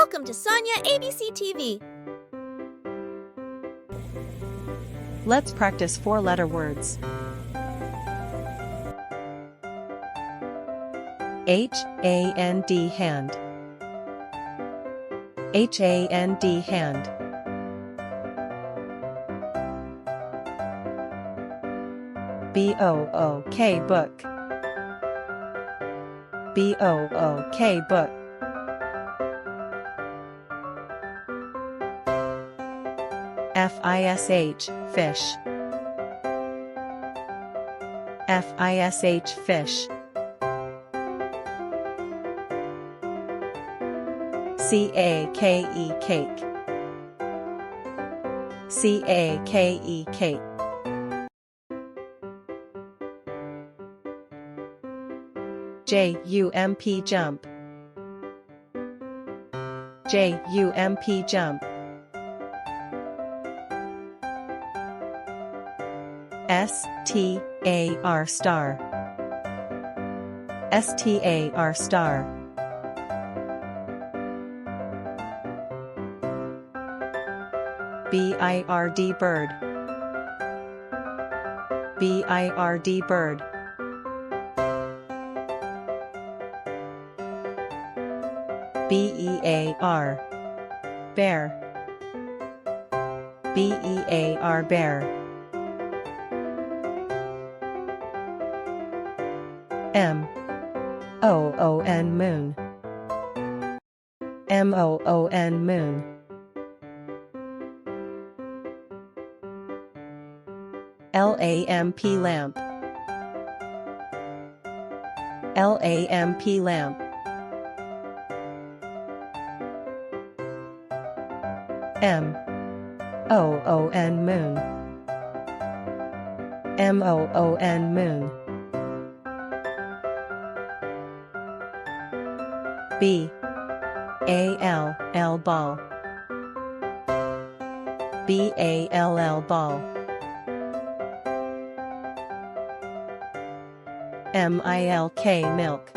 Welcome to Sonya ABC TV. Let's practice four-letter words. H-A-N-D hand. H-A-N-D hand. B-O-O-K book. B-O-O-K book. F-I-S-H fish. F-I-S-H fish. C-A-K-E cake. C-A-K-E cake. J-U-M-P jump. J-U-M-P jump. S-T-A-R star. S-T-A-R star. B-I-R-D bird. B-I-R-D bird. B-E-A-R bear. B-E-A-R bear. M-O-O-N moon. M-O-O-N moon. L-A-M-P lamp. L-A-M-P lamp. M-O-O-N moon. M-O-O-N moon. B-A-L-L ball. B-A-L-L ball. M-I-L-K milk.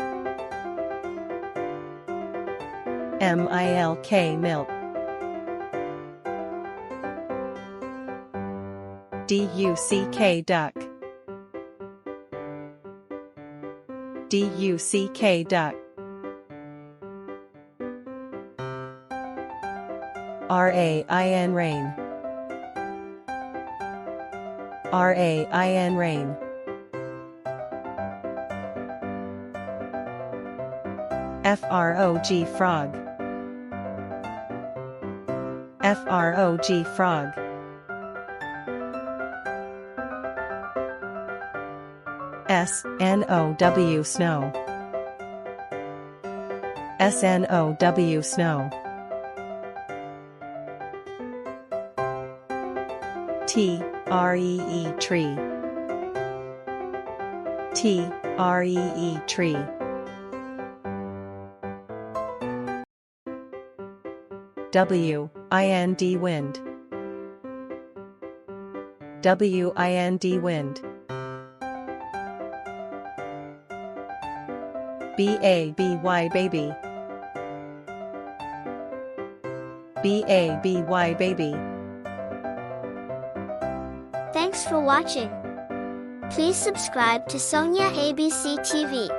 M-I-L-K milk. D-U-C-K duck. D-U-C-K duck. R-A-I-N rain. R-A-I-N rain. F-R-O-G frog. F-R-O-G frog. S-N-O-W snow. S-N-O-W snow. T-R-E-E tree. T-R-E-E tree. W-I-N-D wind. W-I-N-D wind. B-A-B-Y baby. B-A-B-Y baby. Thanks for watching. Please subscribe to Sonya ABC TV.